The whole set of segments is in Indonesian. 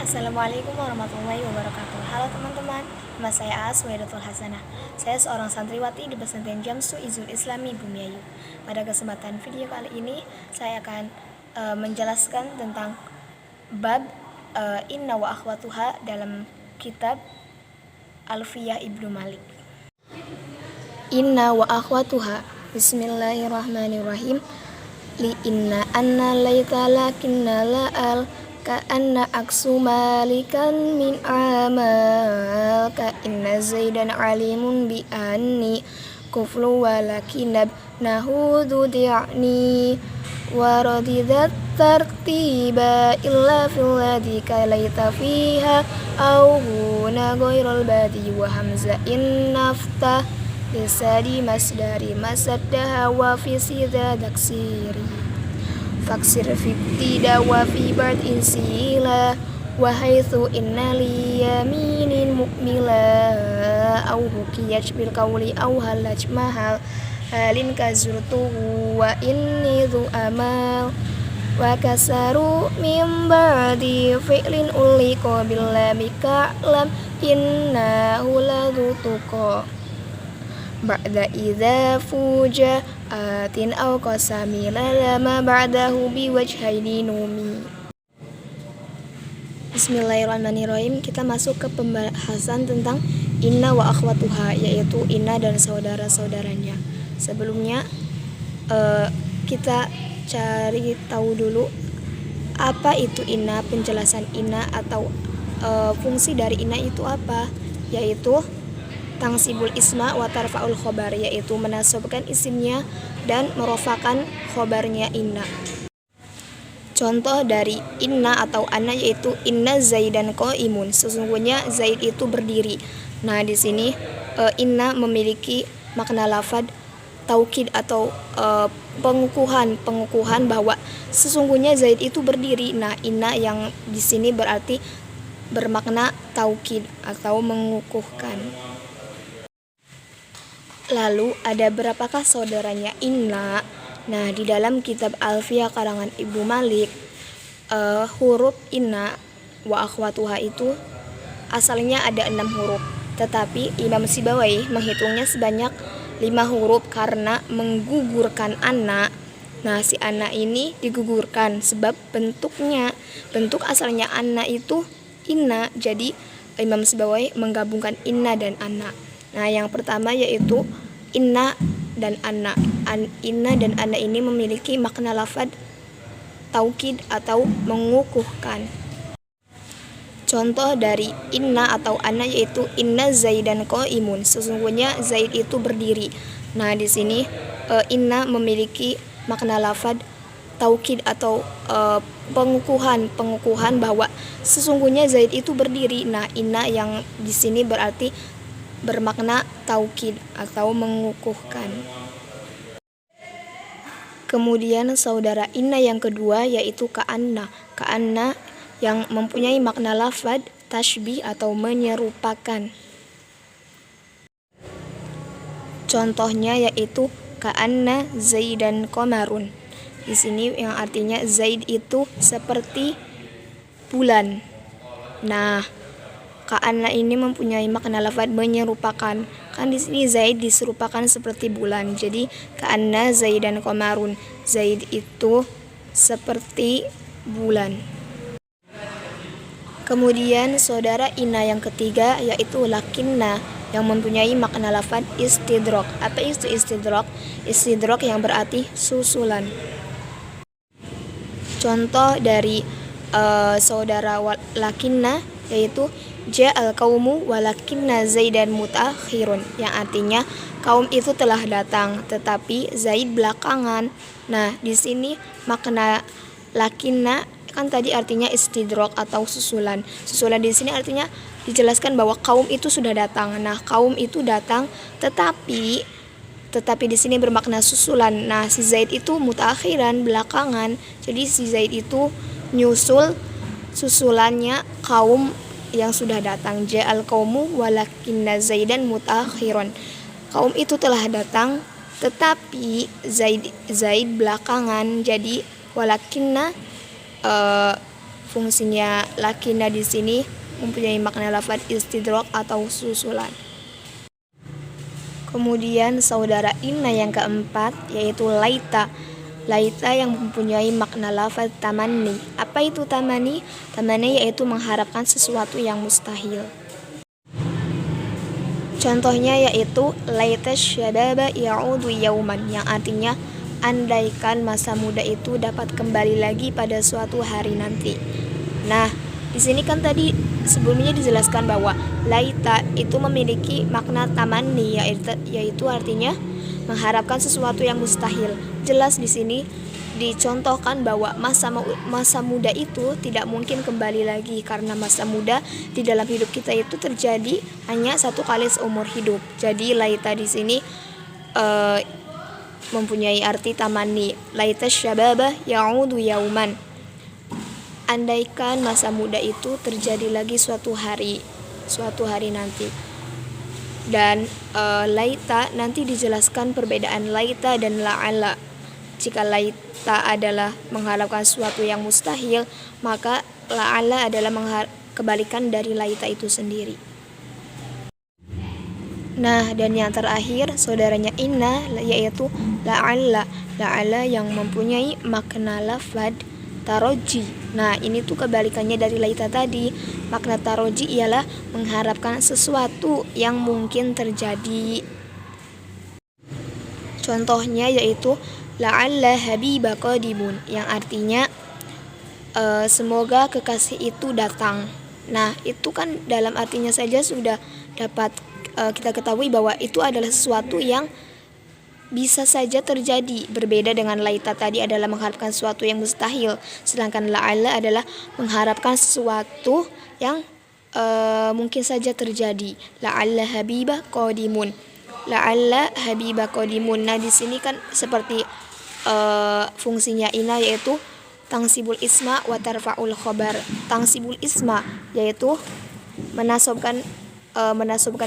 Assalamualaikum warahmatullahi wabarakatuh. Halo teman-teman, nama saya Aswaidatul Hasanah. Saya seorang santriwati di Pesantren Jamsu Izul Islami Bumiayu. Pada kesempatan video kali ini, saya akan menjelaskan tentang bab Inna wa akhwatuha dalam kitab Alfiyah Ibnu Malik. Inna wa akhwatuha. Bismillahirrahmanirrahim. Li inna anna laita lakinna la'al ka'anna aksu malikan min amal ka'inna zaidan alimun bi anni kuflu walakinab nahudu di'ni waradidat tartiba illa fil ladhi kalaita fiha awhuna goyrol badi wa hamza in naftah lisadi masdari masaddaha wa fi sidha daksiri faksir fiktida wa fi bard insila wa haitsu inna li yaminin mukmila au hukiyaj bil qawli au halaj mahal halin kazurtuhu wa inni dhu amal wa kasaru min ba'di fi'lin uliqa billahi ka'lam innahu ladhu tuqa ba'da idza fuja atin aw qasami lama ba'dahu biwajhaini numi. Bismillahirrahmanirrahim. Kita masuk ke pembahasan tentang inna wa akhwatuha, yaitu inna dan saudara-saudaranya. Sebelumnya kita cari tahu dulu apa itu inna, penjelasan inna atau fungsi dari inna itu apa, yaitu tangsibul isma wa tarfa'ul khobar, yaitu menasobkan isimnya dan merofakan khobarnya inna. Contoh dari inna atau anna yaitu inna zaidan qaimun, sesungguhnya Zaid itu berdiri. Nah, di sini inna memiliki makna lafad taukid atau pengukuhan bahwa sesungguhnya Zaid itu berdiri. Nah, inna yang di sini berarti bermakna taukid atau mengukuhkan. Lalu ada berapakah saudaranya inna? Nah, di dalam kitab Alfiyah karangan Ibnu Malik, huruf inna wa akhwatuha itu asalnya ada 6 huruf, tetapi Imam Sibawai menghitungnya sebanyak 5 huruf karena menggugurkan anna. Nah, si anna ini digugurkan sebab bentuk asalnya anna itu inna, jadi Imam Sibawai menggabungkan inna dan anna. Nah, yang pertama yaitu inna dan anna. Inna dan anna ini memiliki makna lafad taukid atau mengukuhkan. Contoh dari inna atau anna yaitu inna zaidan qaimun, sesungguhnya Zaid itu berdiri. Nah, di sini inna memiliki makna lafad taukid atau pengukuhan bahwa sesungguhnya Zaid itu berdiri. Nah, inna yang di sini berarti bermakna taukid atau mengukuhkan. Kemudian saudara inna yang kedua yaitu ka'anna. Ka'anna yang mempunyai makna lafad tashbih atau menyerupakan. Contohnya yaitu ka'anna zaidan qamarun. Di sini yang artinya Zaid itu seperti bulan. Nah, ka'anna ini mempunyai makna lafaz menyerupakan. Kan di sini Zaid diserupakan seperti bulan. Jadi ka'anna zaidan qamarun. Zaid itu seperti bulan. Kemudian saudara inna yang ketiga yaitu lakinna yang mempunyai makna lafaz istidrak. Apa itu istidrak? Istidrak yang berarti susulan. Contoh dari saudara lakinna yaitu ja'al qaumu walakinna zaidan mutaakhirun, yang artinya kaum itu telah datang tetapi Zaid belakangan. Nah, di sini makna lakinna kan tadi artinya istidrak atau susulan. Susulan di sini artinya dijelaskan bahwa kaum itu sudah datang. Nah, kaum itu datang tetapi di sini bermakna susulan. Nah, si Zaid itu mutaakhiran, belakangan. Jadi si Zaid itu nyusul susulannya kaum yang sudah datang. Ja'al qaumu walakinna zaidan mutaakhirun. Kaum itu telah datang tetapi Zaid belakangan. Jadi walakinna fungsinya lakinna di sini mempunyai makna lafaz istidrak atau susulan. Kemudian saudara inna yang keempat yaitu laita. Laita yang mempunyai makna lafaz tamanni. Apa itu tamanni? Tamanni yaitu mengharapkan sesuatu yang mustahil. Contohnya yaitu laita syababa ya'udu yauman, yang artinya andaikan masa muda itu dapat kembali lagi pada suatu hari nanti. Nah, di sini kan tadi sebelumnya dijelaskan bahwa laita itu memiliki makna tamanni, yaitu artinya mengharapkan sesuatu yang mustahil. Jelas di sini dicontohkan bahwa masa muda itu tidak mungkin kembali lagi, karena masa muda di dalam hidup kita itu terjadi hanya satu kali seumur hidup. Jadi laita di sini mempunyai arti tamanni. Laita syababa ya'udu yauman. Andaikan masa muda itu terjadi lagi suatu hari nanti. Dan laita nanti dijelaskan perbedaan laita dan la'alla. Jika laita adalah mengharapkan sesuatu yang mustahil, maka la'alla adalah kebalikan dari laita itu sendiri. Nah, dan yang terakhir saudaranya inna yaitu la'alla. La'alla yang mempunyai makna lafaz taroji. Nah, ini tuh kebalikannya dari laita tadi. Makna taroji ialah mengharapkan sesuatu yang mungkin terjadi. Contohnya yaitu la'alla habiba qadimun, yang artinya semoga kekasih itu datang. Nah, itu kan dalam artinya saja sudah dapat kita ketahui bahwa itu adalah sesuatu yang bisa saja terjadi. Berbeda dengan laita tadi adalah mengharapkan sesuatu yang mustahil, sedangkan la'alla adalah mengharapkan sesuatu yang mungkin saja terjadi. La'alla habibah qadimun. La'alla habibah qadimun. Nah, di sini kan seperti fungsinya ina yaitu tangsibul isma wa tarfa'ul khobar. Tangsibul isma yaitu menasabkan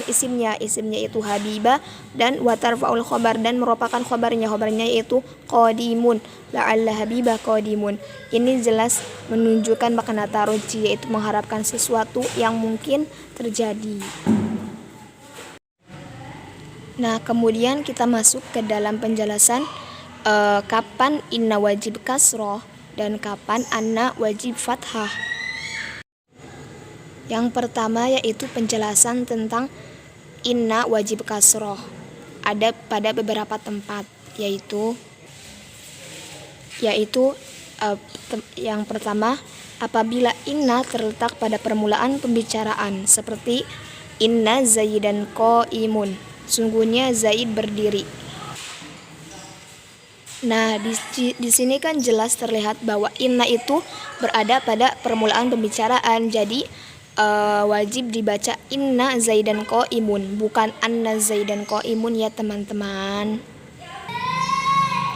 isimnya itu habibah, dan watarfaul khobar, dan merupakan khobarnya yaitu qadimun. La'alla habibah qadimun. Ini jelas menunjukkan makna taroji, yaitu mengharapkan sesuatu yang mungkin terjadi. Nah, kemudian kita masuk ke dalam penjelasan kapan inna wajib kasroh dan kapan anna wajib fathah. Yang pertama yaitu penjelasan tentang inna wajib kasroh. Ada pada beberapa tempat, yaitu yang pertama, apabila inna terletak pada permulaan pembicaraan, seperti inna zaidan qaimun, sungguhnya Zaid berdiri. Nah, di sini kan jelas terlihat bahwa inna itu berada pada permulaan pembicaraan. Jadi wajib dibaca inna zaidan qaimun, bukan anna zaidan qaimun ya teman-teman.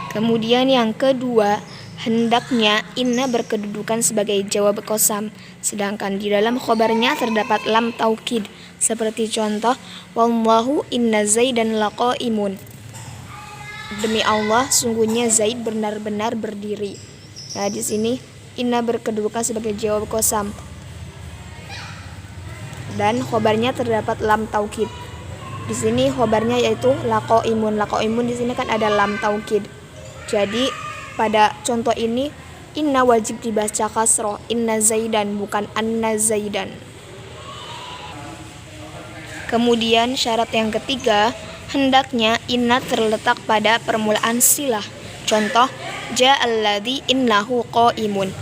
Kemudian yang kedua, hendaknya inna berkedudukan sebagai jawab qasam, sedangkan di dalam khobarnya terdapat lam taukid, seperti contoh wallahu inna zaidan laqaimun. Demi Allah, sungguhnya Zaid benar-benar berdiri. Nah, di sini inna berkedudukan sebagai jawab qasam dan khobarnya terdapat lam taukid. Di sini khobarnya yaitu laqaimun. Laqaimun di sini kan ada lam taukid. Jadi pada contoh ini inna wajib dibaca kasroh, inna zaidan, bukan anna zaidan. Kemudian syarat yang ketiga, hendaknya inna terletak pada permulaan silah. Contoh ja'alladzi innahu qaimun.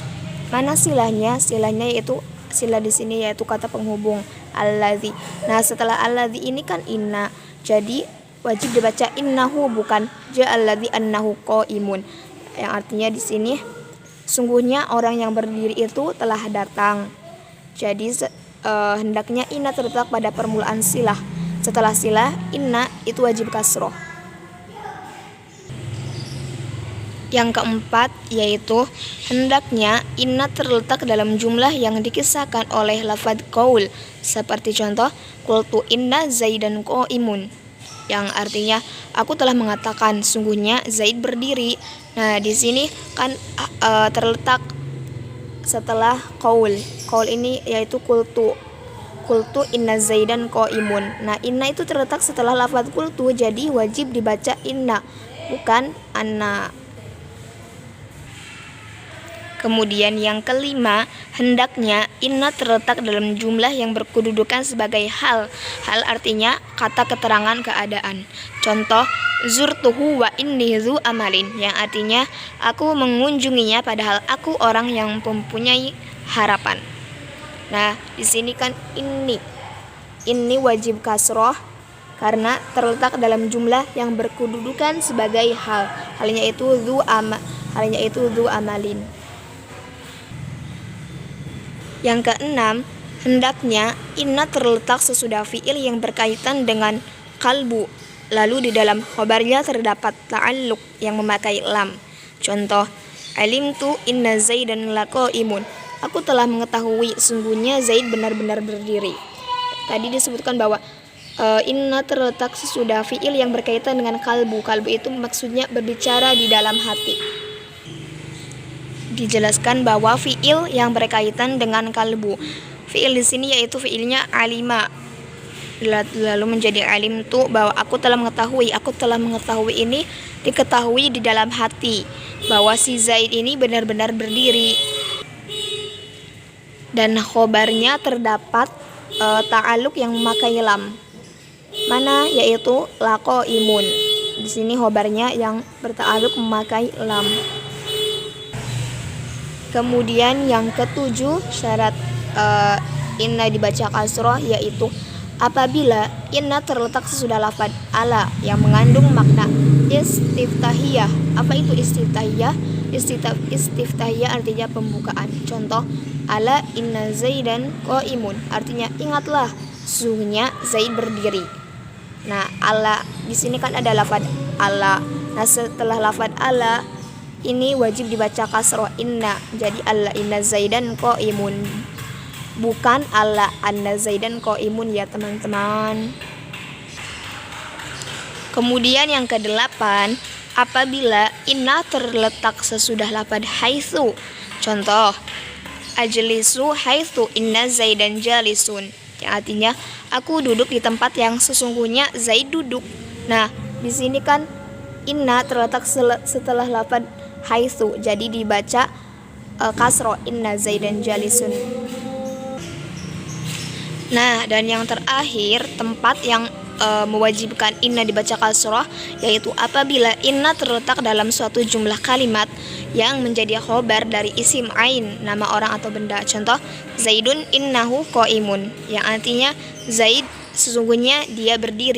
Mana silahnya? Silahnya yaitu sila di sini yaitu kata penghubung alladzi. Nah, setelah alladzi ini kan inna. Jadi wajib dibaca innahu, bukan ja'alladzi annahu qaimun. Yang artinya di sini sungguhnya orang yang berdiri itu telah datang. Jadi hendaknya inna terletak pada permulaan silah. Setelah silah inna itu wajib kasroh. Yang keempat yaitu hendaknya inna terletak dalam jumlah yang dikisahkan oleh lafadz qaul, seperti contoh qultu inna zaidan qaimun, yang artinya aku telah mengatakan sungguhnya Zaid berdiri. Nah, di sini kan terletak setelah qaul. Qaul ini yaitu kultu inna zaidan qaimun. Nah, inna itu terletak setelah lafaz kultu, jadi wajib dibaca inna, bukan anna. Kemudian yang kelima, hendaknya inna terletak dalam jumlah yang berkedudukan sebagai hal. Hal artinya kata keterangan keadaan. Contoh, zurtuhu wa inni zu amalin, yang artinya aku mengunjunginya padahal aku orang yang mempunyai harapan. Nah, di sini kan ini wajib kasroh karena terletak dalam jumlah yang berkedudukan sebagai hal. Halnya itu zu amalin. Yang keenam, hendaknya inna terletak sesudah fiil yang berkaitan dengan kalbu, lalu di dalam khobarnya terdapat ta'alluq yang memakai lam. Contoh, alimtu inna zaidan laqaimun, aku telah mengetahui sungguhnya Zaid benar-benar berdiri. Tadi disebutkan bahwa inna terletak sesudah fiil yang berkaitan dengan kalbu. Kalbu itu maksudnya berbicara di dalam hati. Dijelaskan bahwa fiil yang berkaitan dengan kalbu. Fiil di sini yaitu fiilnya alima. Lalu menjadi alim tu, bahwa aku telah mengetahui ini diketahui di dalam hati bahwa si Zaid ini benar-benar berdiri. Dan khobarnya terdapat ta'aluk yang memakai lam. Mana yaitu laqaimun. Di sini khobarnya yang berta'aluk memakai lam. Kemudian yang ketujuh, syarat inna dibaca kasroh yaitu apabila inna terletak sesudah lafaz ala yang mengandung makna istiftahiyah. Apa itu istiftahiyah? Istiftahiyah artinya pembukaan. Contoh, ala inna zaidan qaimun, artinya ingatlah sesungguhnya Zaid berdiri. Nah, ala di sini kan ada lafaz ala. Nah, setelah lafaz ala ini wajib dibaca kasroh inna, jadi alla inna zaidan qaimun, bukan alla anna zaidan qaimun ya teman-teman. Kemudian yang kedelapan, apabila inna terletak sesudah lafaz haitsu. Contoh, ajlisu haitsu inna zaidan jalisun, yang artinya aku duduk di tempat yang sesungguhnya Zaid duduk. Nah, di sini kan inna terletak setelah lafaz haitsu, jadi dibaca kasroh inna zaidan jalisun. Nah, dan yang terakhir, tempat yang mewajibkan inna dibaca kasroh yaitu apabila inna terletak dalam suatu jumlah kalimat yang menjadi khobar dari isim ain, nama orang atau benda. Contoh, zaidun innahu qaimun, yang artinya Zaid sesungguhnya dia berdiri.